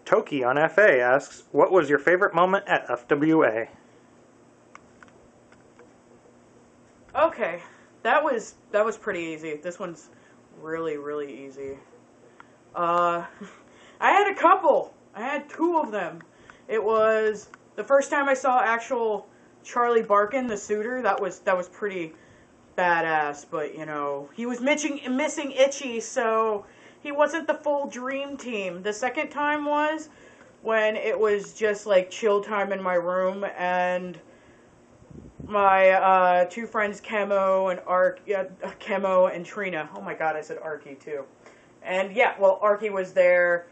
Toki on FA asks, what was your favorite moment at FWA? Okay, that was pretty easy. This one's really easy. I had a couple. I had two of them. It was the first time I saw actual Charlie Barkin, the suitor. That was pretty badass. But you know, he was missing Itchy, so he wasn't the full dream team. The second time was when it was just like chill time in my room, and my two friends Chemo and Trina. Oh my god, I said Arky too. And yeah, well, Arky was there,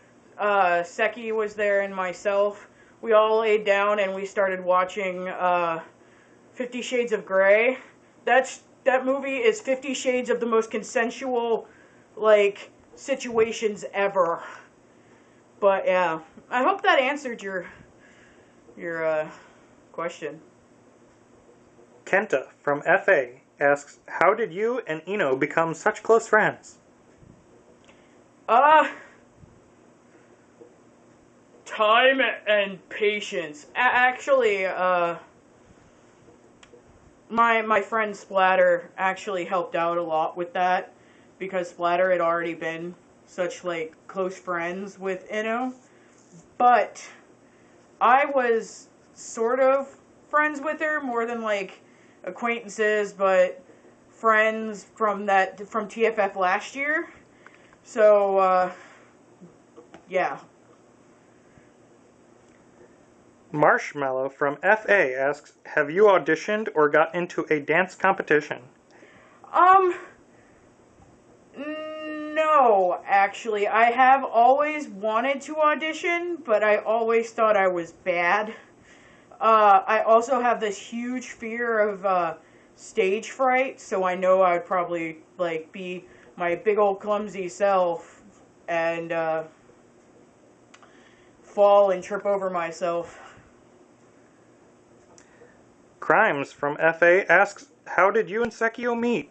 Seki was there, and myself. We all laid down and we started watching 50 Shades of Grey. That movie is 50 Shades of the most consensual, like, situations ever. But yeah, I hope that answered your question. Kenta from FA asks, how did you and Ino become such close friends? Time and patience. Actually, my friend Splatter actually helped out a lot with that, because Splatter had already been such, like, close friends with Ino. But I was sort of friends with her, more than, like, acquaintances, but friends from TFF last year. So, yeah. Marshmallow from FA asks, have you auditioned or got into a dance competition? No, actually. I have always wanted to audition, but I always thought I was bad. I also have this huge fear of stage fright, so I know I would probably, like, be my big old clumsy self and fall and trip over myself. Crimes from FA asks, how did you and Sekio meet?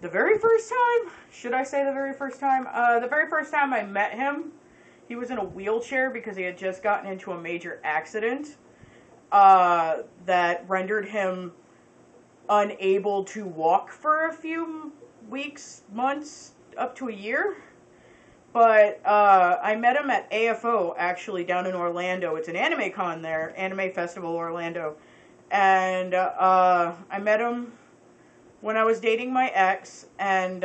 The very first time? Should I say the very first time? The very first time I met him, he was in a wheelchair because he had just gotten into a major accident that rendered him unable to walk for a few weeks, months, up to a year. But I met him at AFO, actually, down in Orlando. It's an anime con there, Anime Festival Orlando. And I met him when I was dating my ex, and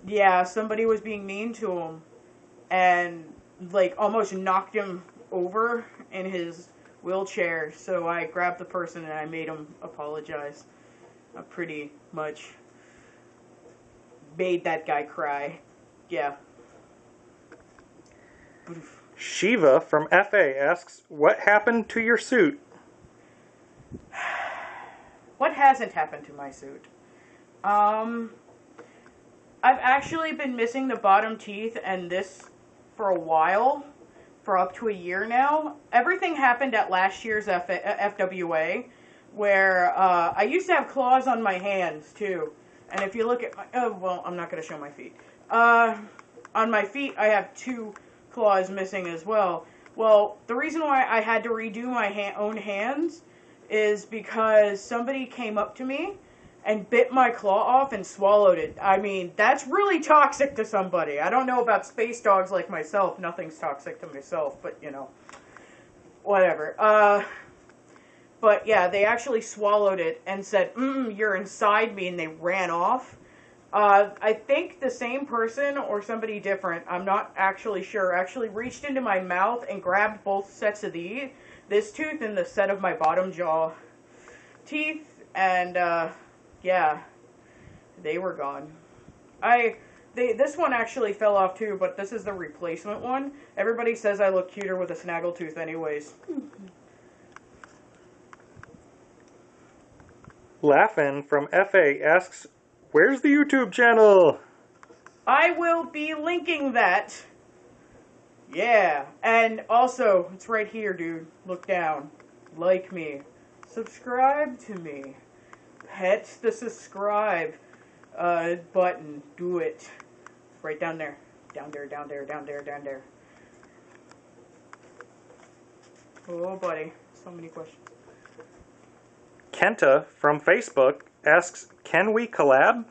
yeah, somebody was being mean to him and, like, almost knocked him over in his wheelchair. So I grabbed the person and I made him apologize. I pretty much made that guy cry. Yeah. Shiva from FA asks, what happened to your suit? What hasn't happened to my suit? I've actually been missing the bottom teeth and this for a while, for up to a year now. Everything happened at last year's FWA, where I used to have claws on my hands too. And if you look at my, oh, well, I'm not going to show my feet. On my feet, I have two claws missing as well. Well, the reason why I had to redo my own hands is because somebody came up to me and bit my claw off and swallowed it. I mean, that's really toxic to somebody. I don't know about space dogs like myself. Nothing's toxic to myself, but, you know, whatever. But, yeah, they actually swallowed it and said, you're inside me, and they ran off. I think the same person or somebody different, I'm not actually sure, actually reached into my mouth and grabbed both sets of this tooth and the set of my bottom jaw teeth, and, yeah, they were gone. This one actually fell off too, but this is the replacement one. Everybody says I look cuter with a snaggletooth anyways. Laughin' from FA asks, where's the YouTube channel? I will be linking that. Yeah, and also, it's right here, dude. Look down. Like me. Subscribe to me. Hit the subscribe. button. Do it. Right down there. Down there, down there, down there, down there. Oh, buddy. So many questions. Kenta from Facebook asks, can we collab?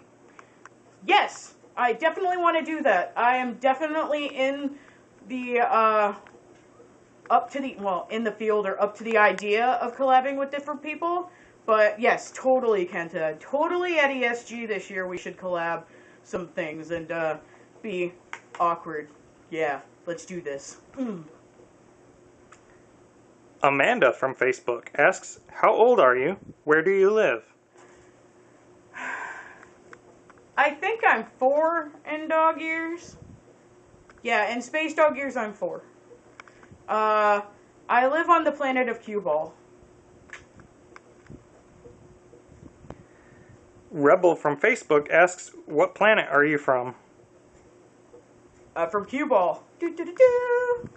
Yes! I definitely want to do that. I am definitely in the, in the field or up to the idea of collabing with different people. But yes, totally, Kenta. Totally at ESG this year we should collab some things and be awkward. Yeah, let's do this. Amanda from Facebook asks, how old are you? Where do you live? I think I'm 4 in dog years. Yeah, in space dog years I'm 4. I live on the planet of Cue Ball. Rebel from Facebook asks, what planet are you from? From Cue Ball. Do-do-do-do.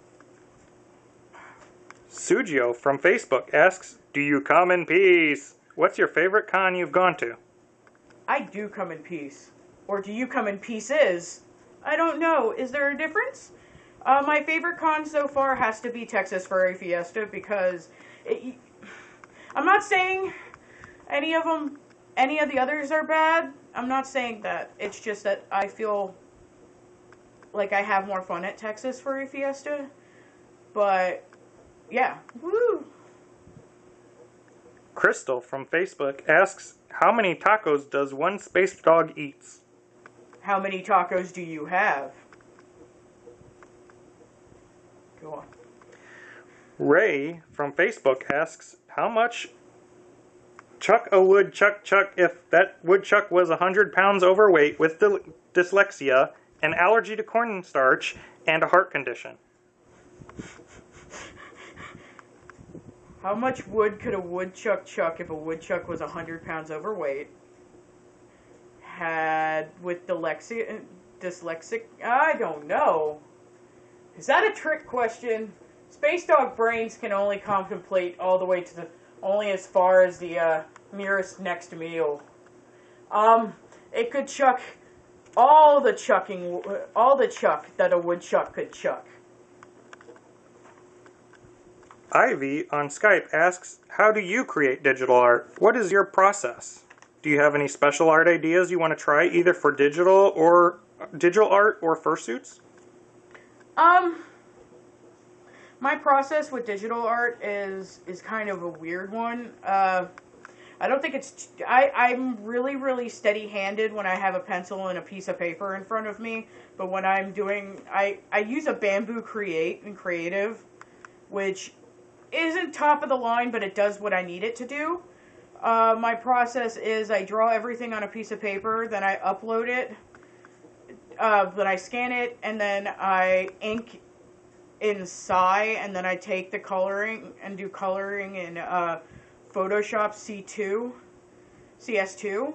Sujio from Facebook asks, do you come in peace? What's your favorite con you've gone to? I do come in peace. Or do you come in pieces? I don't know. Is there a difference? My favorite con so far has to be Texas Furry Fiesta because I'm not saying any of the others are bad. I'm not saying that. It's just that I feel like I have more fun at Texas Furry Fiesta. But yeah, woo! Crystal from Facebook asks, how many tacos does one space dog eats? How many tacos do you have? Go on. Ray from Facebook asks, how much chuck a woodchuck chuck if that woodchuck was 100 pounds overweight with dyslexia, an allergy to cornstarch, and a heart condition? How much wood could a woodchuck chuck if a woodchuck was 100 pounds overweight? Had with dyslexic? I don't know. Is that a trick question? Space dog brains can only contemplate all the way to only as far as the nearest next meal. It could chuck all the chuck that a woodchuck could chuck. Ivy on Skype asks, how do you create digital art? What is your process? Do you have any special art ideas you want to try either for digital art or fursuits? My process with digital art is kind of a weird one. I don't think it's... I'm really steady-handed when I have a pencil and a piece of paper in front of me. But when I'm doing... I use a Bamboo Create in Creative, which isn't top of the line, but it does what I need it to do. My process is I draw everything on a piece of paper, then I upload it, then I scan it, and then I ink in Sai, and then I take the coloring and do coloring in Photoshop CS2.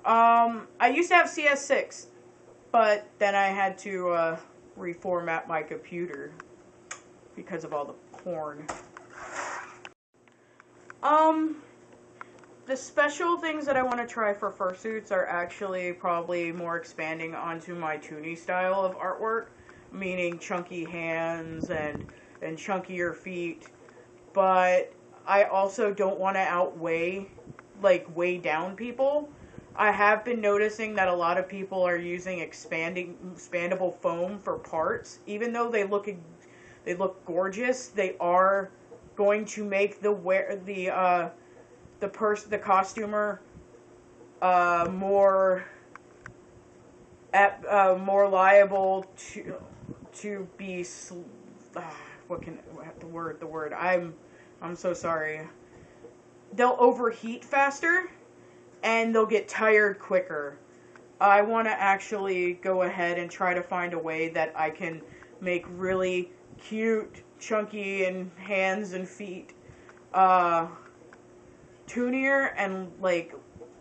I used to have CS6, but then I had to reformat my computer because of all the porn. The special things that I want to try for fursuits are actually probably more expanding onto my toony style of artwork, meaning chunky hands and chunkier feet, but I also don't want to weigh down people. I have been noticing that a lot of people are using expandable foam for parts. Even though they look gorgeous, they are going to make the costumer more liable to be the word I'm so sorry. They'll overheat faster and they'll get tired quicker. I want to actually go ahead and try to find a way that I can make really cute, chunky and hands and feet toonier and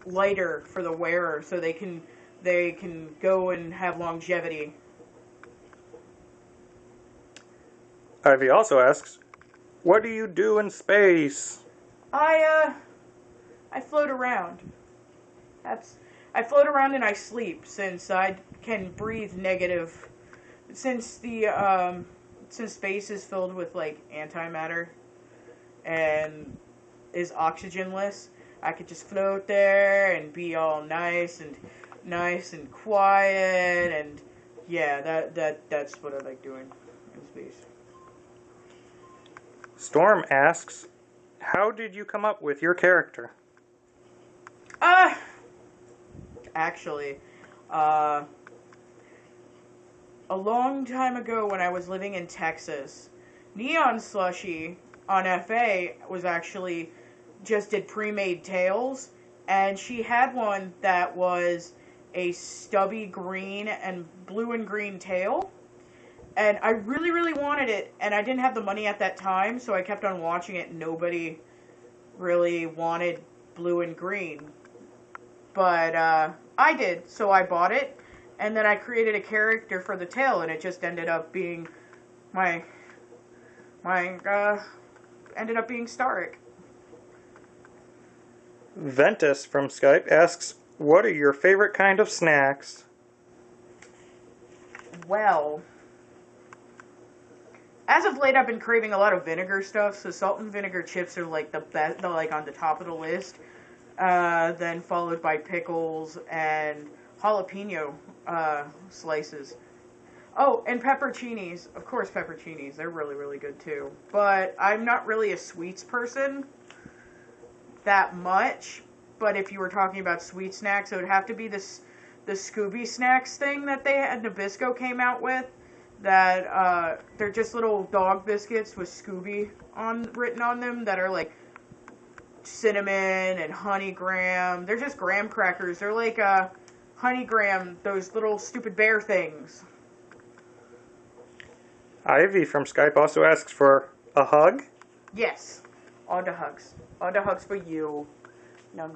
lighter for the wearer, so they can go and have longevity. Ivy also asks, what do you do in space? I float around. I I float around and I sleep since I can breathe negative. Since since space is filled with like antimatter and is oxygenless, I could just float there and be all nice and quiet, and yeah, that's what I like doing in space. Storm asks, how did you come up with your character? Actually, a long time ago when I was living in Texas, Neon Slushy on FA was actually just did pre-made tails, and she had one that was a stubby green and blue and green tail, and I really, really wanted it, and I didn't have the money at that time, so I kept on watching it, and nobody really wanted blue and green, but I did, so I bought it, and then I created a character for the tail, and it just ended up being ended up being Starrik. Ventus from Skype asks, what are your favorite kind of snacks? Well, as of late, I've been craving a lot of vinegar stuff, so salt and vinegar chips are like the best, like on the top of the list. Then followed by pickles and jalapeno slices. Oh, and pepperoncinis. Of course, pepperoncinis. They're really, really good too. But I'm not really a sweets person that much. But if you were talking about sweet snacks, it would have to be the Scooby Snacks thing that they had, Nabisco came out with. That they're just little dog biscuits with Scooby written on them that are like cinnamon and honey graham. They're just graham crackers. They're like honey graham, those little stupid bear things. Ivy from Skype also asks for a hug. Yes. All the hugs. All the hugs for you. No.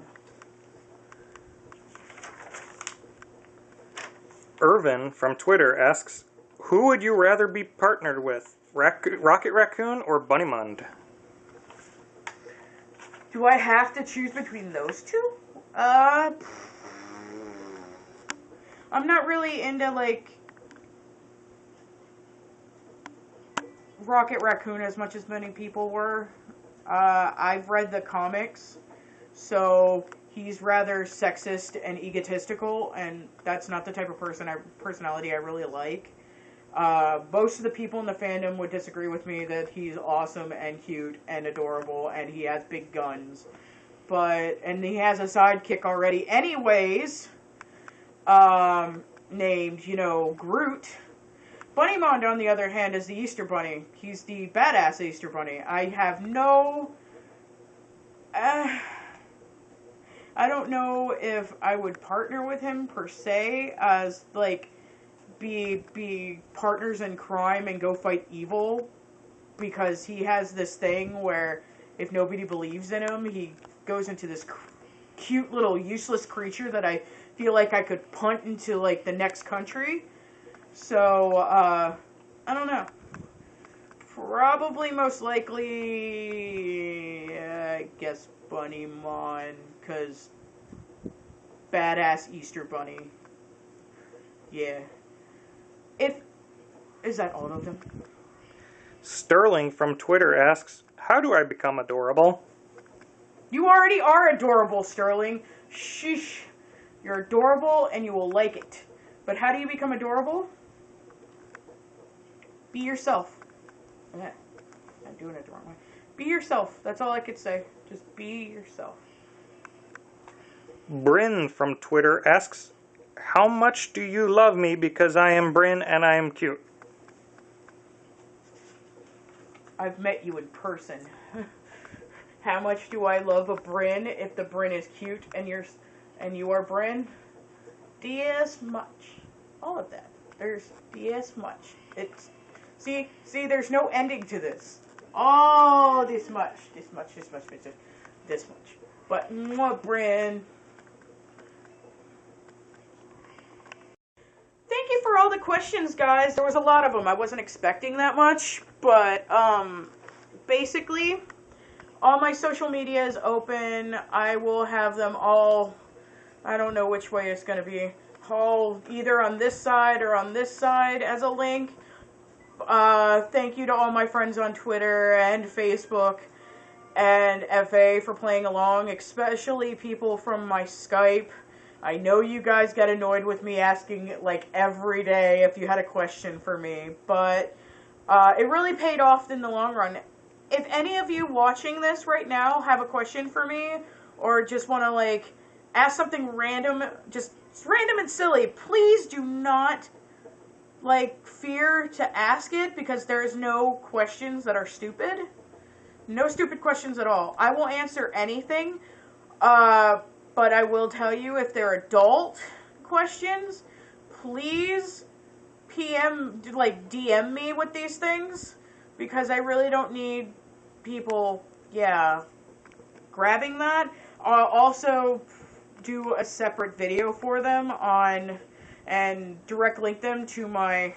Irvin from Twitter asks, who would you rather be partnered with, Rocket Raccoon or Bunnymon? Do I have to choose between those two? I'm not really into, like, Rocket Raccoon as much as many people were. I've read the comics, so he's rather sexist and egotistical, and that's not the type of personality I really like. Most of the people in the fandom would disagree with me that he's awesome and cute and adorable and he has big guns. And he has a sidekick already anyways, named, Groot. Bunnymon, on the other hand, is the Easter Bunny. He's the badass Easter Bunny. I have no... I don't know if I would partner with him per se as, like, be partners in crime and go fight evil, because he has this thing where if nobody believes in him, he goes into this cute little useless creature that I feel like I could punt into, like, the next country. So, I don't know. Probably most likely, I guess Bunnymon, because badass Easter Bunny. Yeah. Is that all of them? Sterling from Twitter asks, how do I become adorable? You already are adorable, Sterling. Sheesh. You're adorable and you will like it. But how do you become adorable? Be yourself. I'm doing it the wrong way. Be yourself. That's all I could say. Just be yourself. Bryn from Twitter asks, how much do you love me because I am Bryn and I am cute? I've met you in person. How much do I love a Bryn if the Bryn is cute and you are Bryn? This much. All of that. There's this much. See, there's no ending to this. Oh, this much. But more Bryn. Thank you for all the questions, guys. There was a lot of them. I wasn't expecting that much, but basically, all my social media is open. I will have them all I don't know which way it's going to be. Either on this side or on this side as a link. Thank you to all my friends on Twitter and Facebook and FA for playing along, especially people from my Skype. I know you guys get annoyed with me asking like every day if you had a question for me, but it really paid off in the long run. If any of you watching this right now have a question for me, or just want to like ask something random, just random and silly, please do not like fear to ask it, because there's no questions that are stupid. No stupid questions at all. I will answer anything, but I will tell you, if they're adult questions, please DM me with these things, because I really don't need people, grabbing that. I'll also do a separate video for them and direct link them to my,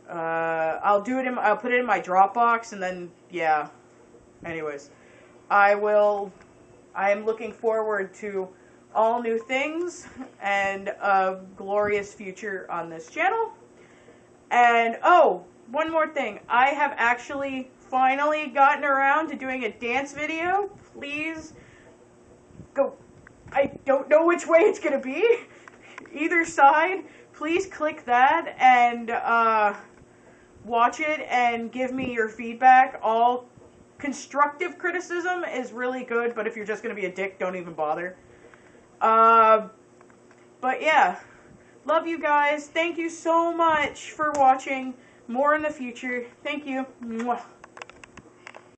I'll put it in my Dropbox, and then, anyways, I'm looking forward to all new things and a glorious future on this channel. And, one more thing. I have actually finally gotten around to doing a dance video. Please go. I don't know which way it's going to be. Either side. Please click that and watch it and give me your feedback. All constructive criticism is really good, but if you're just going to be a dick, don't even bother. But yeah, love you guys. Thank you so much for watching. More in the future. Thank you. Mwah.